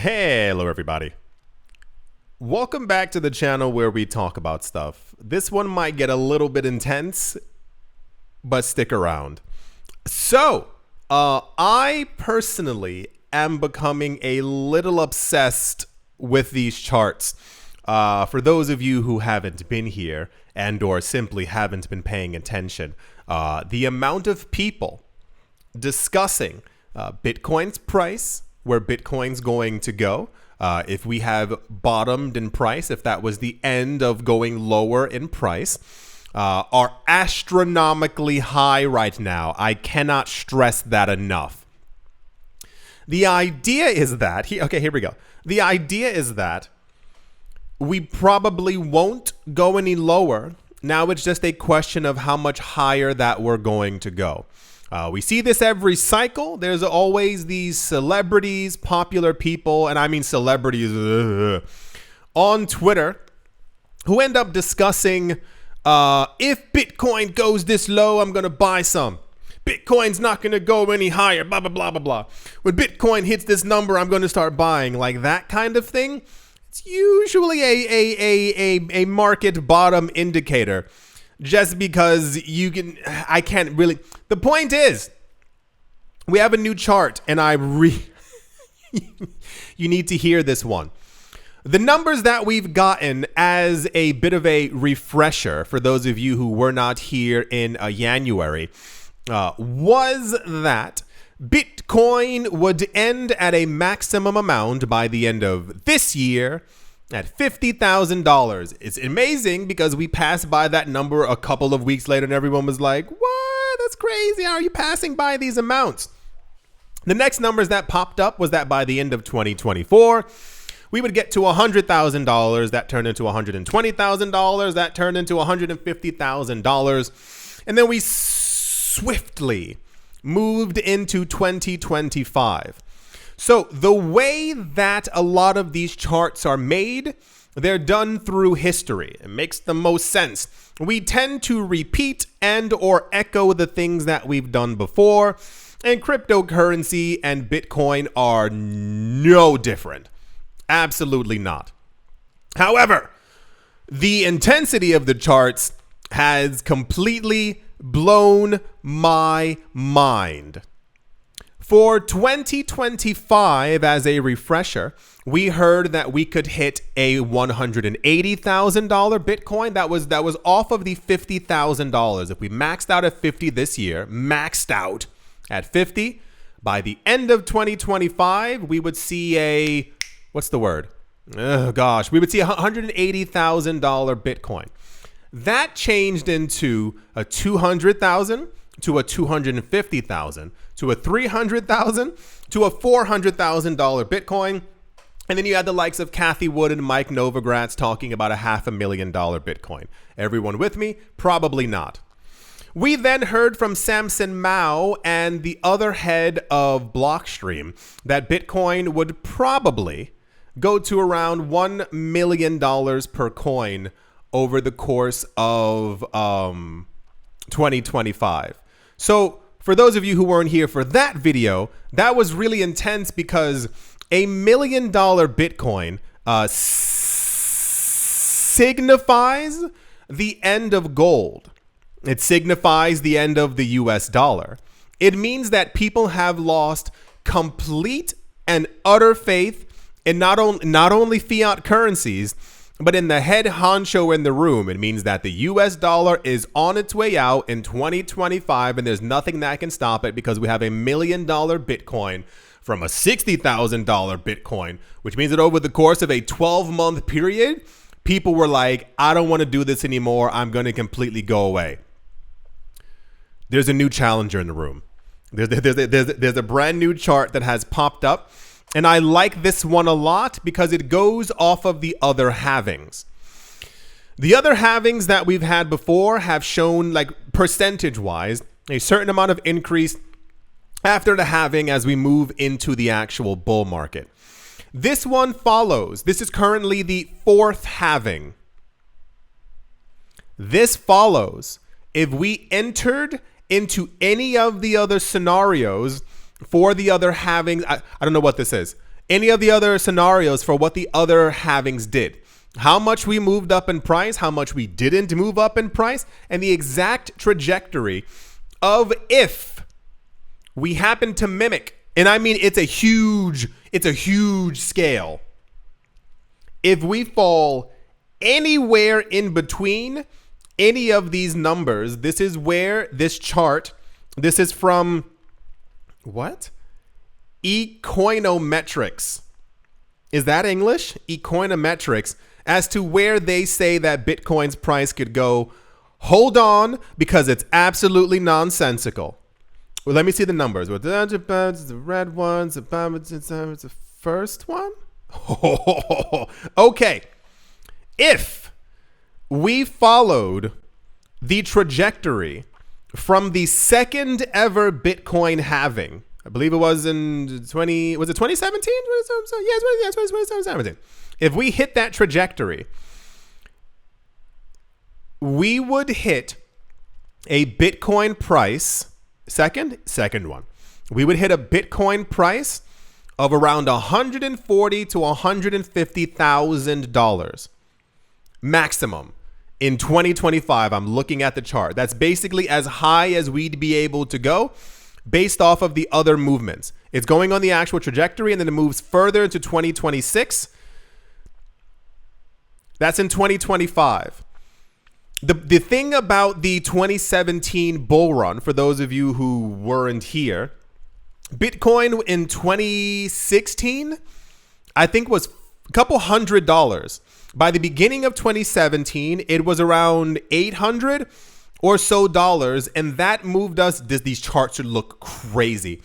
Hello everybody. Welcome back to the channel where we talk about stuff. This one might get a little bit intense, but stick around. So, I personally am becoming a little obsessed with these charts. For those of you who haven't been here and or simply haven't been paying attention, the amount of people discussing Bitcoin's price, where Bitcoin's going to go, if we have bottomed in price, if that was the end of going lower in price, are astronomically high right now. I cannot stress that enough. The idea is that, here we go. The idea is that we probably won't go any lower. Now it's just a question of how much higher that we're going to go. We see this every cycle. There's always these celebrities, popular people, and I mean celebrities on Twitter who end up discussing, if Bitcoin goes this low, I'm going to buy some. Bitcoin's not going to go any higher, blah, blah, blah, blah, blah. When Bitcoin hits this number, I'm going to start buying, like that kind of thing. It's usually a market bottom indicator. Just because I can't really. The point is, we have a new chart, and you need to hear this one. The numbers that we've gotten as a bit of a refresher for those of you who were not here in January was that Bitcoin would end at a maximum amount by the end of this year at $50,000. It's amazing because we passed by that number a couple of weeks later and everyone was like, what? That's crazy. How are you passing by these amounts? The next numbers that popped up was that by the end of 2024, we would get to $100,000. That turned into $120,000. That turned into $150,000. And then we swiftly moved into 2025. So the way that a lot of these charts are made, they're done through history. It makes the most sense. We tend to repeat and or echo the things that we've done before, and cryptocurrency and Bitcoin are no different. Absolutely not. However, the intensity of the charts has completely blown my mind. For 2025, as a refresher, we heard that we could hit a $180,000 Bitcoin. That was off of the $50,000. If we maxed out at 50 this year, maxed out at 50, by the end of 2025, we would see what's the word? Oh gosh, we would see a $180,000 Bitcoin. That changed into a $200,000 to a $250,000 to a $300,000 to a $400,000 Bitcoin. And then you had the likes of Cathie Wood and Mike Novogratz talking about a $500,000 Bitcoin. Everyone with me? Probably not. We then heard from Samson Mow and the other head of Blockstream that Bitcoin would probably go to around $1 million per coin over the course of 2025. So for those of you who weren't here for that video, that was really intense because $1 million Bitcoin signifies the end of gold. It signifies the end of the US dollar. It means that people have lost complete and utter faith in not only fiat currencies, but in the head honcho in the room. It means that the US dollar is on its way out in 2025, and there's nothing that can stop it because we have $1 million Bitcoin from a $60,000 Bitcoin, which means that over the course of a 12-month period, people were like, I don't want to do this anymore. I'm going to completely go away. There's a new challenger in the room. There's a brand new chart that has popped up. And I like this one a lot because it goes off of the other halvings. The other halvings that we've had before have shown, like percentage-wise, a certain amount of increase after the halving as we move into the actual bull market. This one follows. This is currently the fourth halving. This follows. If we entered into any of the other scenarios for the other halvings, I don't know what this is. any of the other scenarios for what the other halvings did. How much we moved up in price, how much we didn't move up in price, and the exact trajectory of if we happen to mimic, and I mean it's a huge scale. If we fall anywhere in between any of these numbers, this is where this chart, this is from what? Ecoinometrics. Is that English? Ecoinometrics, as to where they say that Bitcoin's price could go. Hold on, because it's absolutely nonsensical. Well, let me see the numbers. The red ones, the first one. Okay. If we followed the trajectory from the second ever Bitcoin halving, I believe it was in 2017? Yeah, 2017. If we hit that trajectory, we would hit a Bitcoin price, second one. We would hit a Bitcoin price of around $140,000 to $150,000 maximum in 2025. I'm looking at the chart. That's basically as high as we'd be able to go based off of the other movements. It's going on the actual trajectory, and then it moves further into 2026. That's in 2025. The thing about the 2017 bull run, for those of you who weren't here, Bitcoin in 2016, I think was a couple $100. By the beginning of 2017, it was around $800 or so dollars, and that moved us, these charts should look crazy.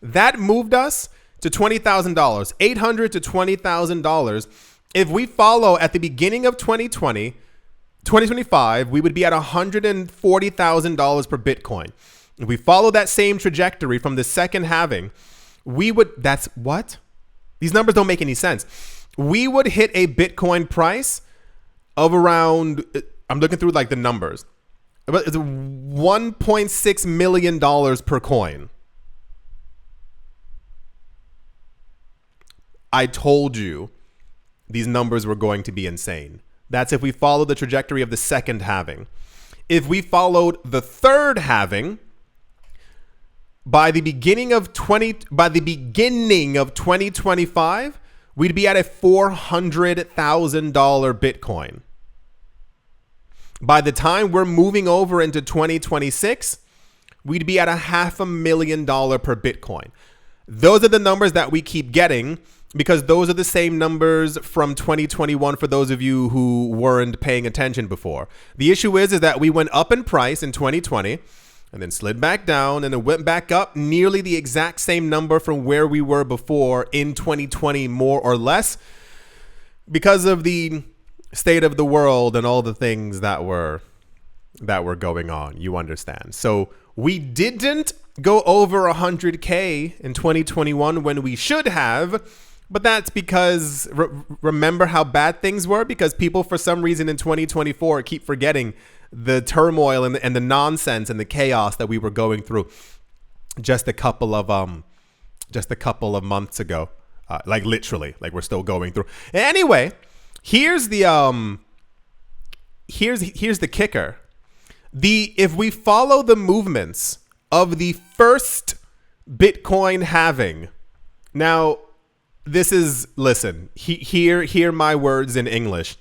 That moved us to $20,000, $800 to $20,000. If we follow at the beginning of 2025, we would be at $140,000 per Bitcoin. If we follow that same trajectory from the second halving, we would, that's what? These numbers don't make any sense. We would hit a Bitcoin price of around, I'm looking through like the numbers, it's $1.6 million per coin. I told you these numbers were going to be insane. That's if we follow the trajectory of the second halving. If we followed the third halving, by the beginning of 2025, we'd be at a $400,000 Bitcoin. By the time we're moving over into 2026, we'd be at $500,000 per Bitcoin. Those are the numbers that we keep getting, because those are the same numbers from 2021 for those of you who weren't paying attention before. The issue is that we went up in price in 2020 and then slid back down, and it went back up nearly the exact same number from where we were before in 2020, more or less, because of the state of the world and all the things that were going on. You understand. So we didn't go over 100K in 2021 when we should have, but that's because remember how bad things were? Because people, for some reason in 2024, keep forgetting the turmoil and the nonsense and the chaos that we were going through just a couple of months ago, like literally, like we're still going through. Anyway, here's the kicker. If we follow the movements of the first Bitcoin halving, now this is, listen, hear my words in English.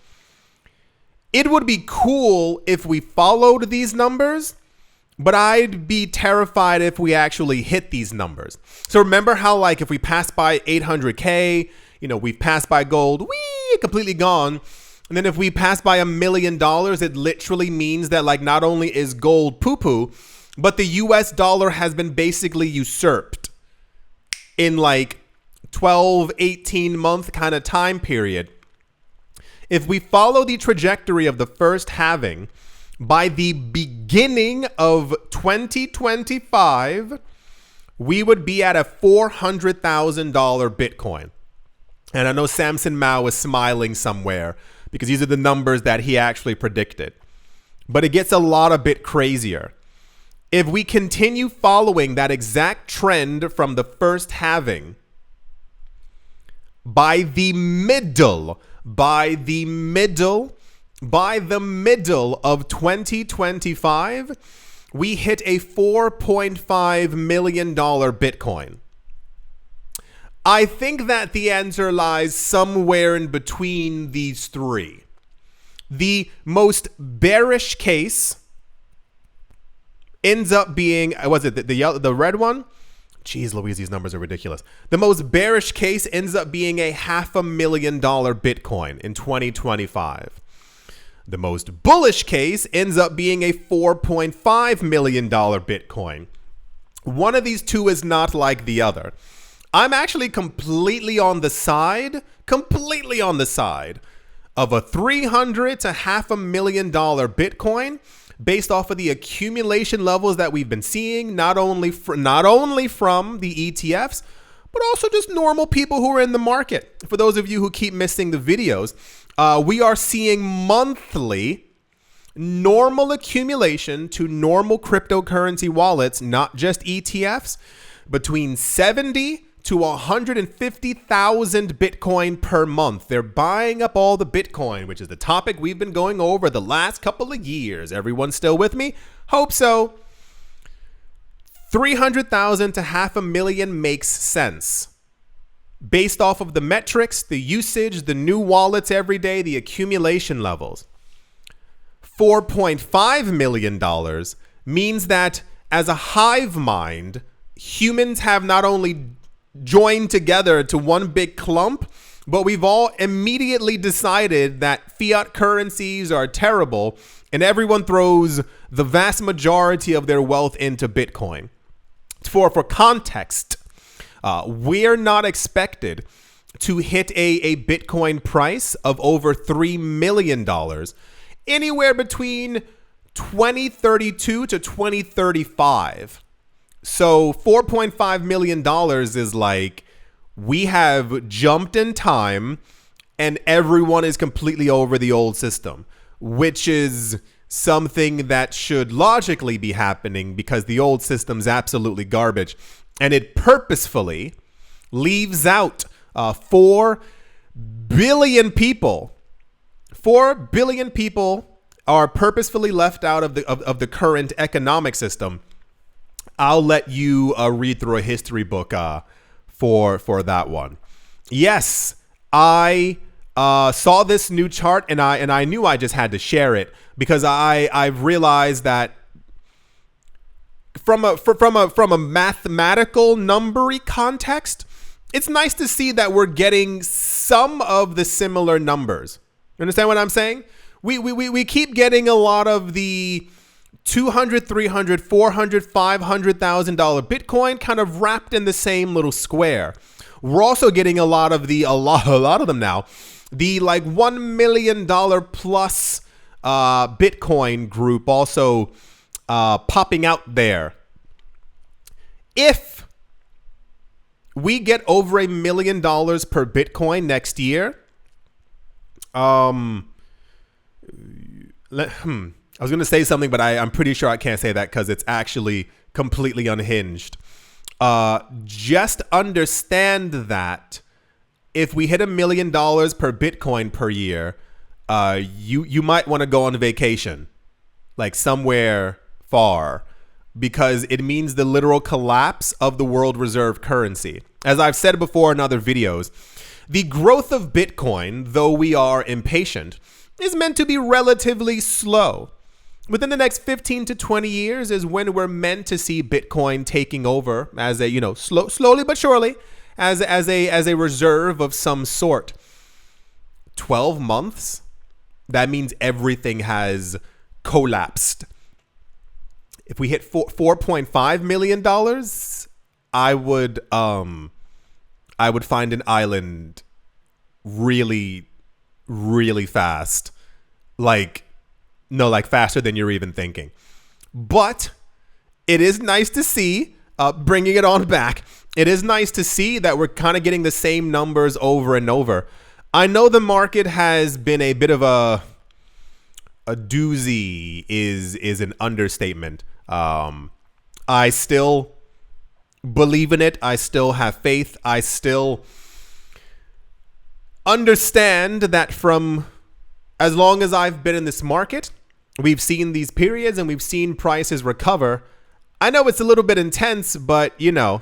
It would be cool if we followed these numbers, but I'd be terrified if we actually hit these numbers. So remember how, like, if we pass by 800K, we've passed by gold, completely gone. And then if we pass by $1 million, it literally means that, like, not only is gold poo-poo, but the US dollar has been basically usurped in like 12, 18 month kind of time period. If we follow the trajectory of the first halving, by the beginning of 2025, we would be at a $400,000 Bitcoin. And I know Samson Mao is smiling somewhere because these are the numbers that he actually predicted. But it gets a bit crazier. If we continue following that exact trend from the first halving, by the middle of 2025, we hit a $4.5 million Bitcoin. I think that the answer lies somewhere in between these three. The most bearish case ends up being, was it the red one? Jeez Louise, these numbers are ridiculous. The most bearish case ends up being a $500,000 Bitcoin in 2025. The most bullish case ends up being a $4.5 million Bitcoin. One of these two is not like the other. I'm actually completely on the side of a $300,000 to $500,000 Bitcoin, based off of the accumulation levels that we've been seeing, not only from the ETFs, but also just normal people who are in the market. For those of you who keep missing the videos, we are seeing monthly normal accumulation to normal cryptocurrency wallets, not just ETFs, between 70 to 150,000 Bitcoin per month. They're buying up all the Bitcoin, which is the topic we've been going over the last couple of years. Everyone still with me? Hope so. 300,000 to $500,000 makes sense. Based off of the metrics, the usage, the new wallets every day, the accumulation levels. $4.5 million means that as a hive mind, humans have not only joined together to one big clump, but we've all immediately decided that fiat currencies are terrible, and everyone throws the vast majority of their wealth into Bitcoin. For context, we're not expected to hit a Bitcoin price of over $3 million anywhere between 2032 to 2035. So $4.5 million is like, we have jumped in time and everyone is completely over the old system, which is something that should logically be happening because the old system's absolutely garbage. And it purposefully leaves out 4 billion people. 4 billion people are purposefully left out of the current economic system. I'll let you read through a history book for that one. Yes, I saw this new chart and I knew I just had to share it because I've realized that from a mathematical numbery context, it's nice to see that we're getting some of the similar numbers. You understand what I'm saying? We keep getting a lot of the $200,000, $300,000, $400,000, $500,000 Bitcoin kind of wrapped in the same little square. We're also getting a lot of them now, the like $1 million plus Bitcoin group also popping out there. If we get over $1 million per Bitcoin next year, I was going to say something, but I'm pretty sure I can't say that because it's actually completely unhinged. Just understand that if we hit $1 million per Bitcoin per year, you might want to go on vacation, like somewhere far, because it means the literal collapse of the world reserve currency. As I've said before in other videos, the growth of Bitcoin, though we are impatient, is meant to be relatively slow. Within the next 15 to 20 years is when we're meant to see Bitcoin taking over as a, slowly but surely, as a reserve of some sort. 12 months, that means everything has collapsed. If we hit $4.5 million, I would find an island really, really fast. Like faster than you're even thinking. But it is nice to see, bringing it on back, it is nice to see that we're kind of getting the same numbers over and over. I know the market has been a bit of a doozy is an understatement. I still believe in it. I still have faith. I still understand that from as long as I've been in this market, we've seen these periods and we've seen prices recover. I know it's a little bit intense, but you know,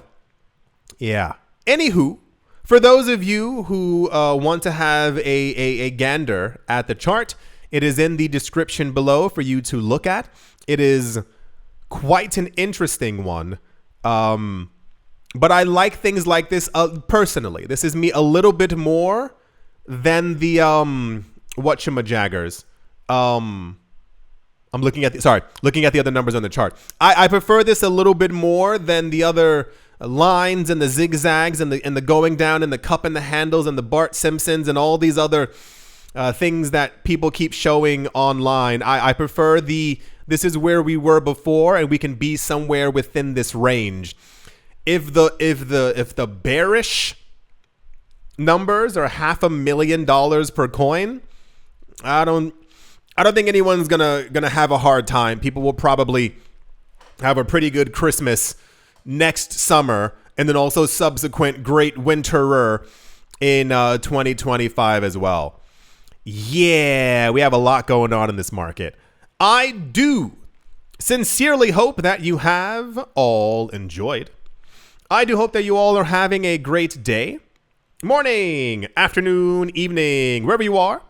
yeah. Anywho, for those of you who want to have a gander at the chart, it is in the description below for you to look at. It is quite an interesting one. But I like things like this personally. This is me a little bit more than the whatchamajaggers. I'm looking at the other numbers on the chart. I prefer this a little bit more than the other lines and the zigzags and the going down and the cup and the handles and the Bart Simpsons and all these other things that people keep showing online. I prefer this is where we were before, and we can be somewhere within this range. If the bearish numbers are $500,000 per coin, I don't think anyone's gonna have a hard time. People will probably have a pretty good Christmas next summer, and then also subsequent great winterer in 2025 as well. Yeah, we have a lot going on in this market. I do sincerely hope that you have all enjoyed. I do hope that you all are having a great day, morning, afternoon, evening, wherever you are,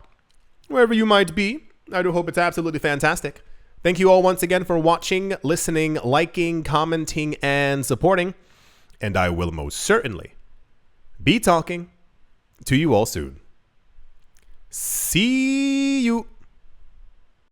wherever you might be. I do hope it's absolutely fantastic. Thank you all once again for watching, listening, liking, commenting, and supporting. And I will most certainly be talking to you all soon. See you.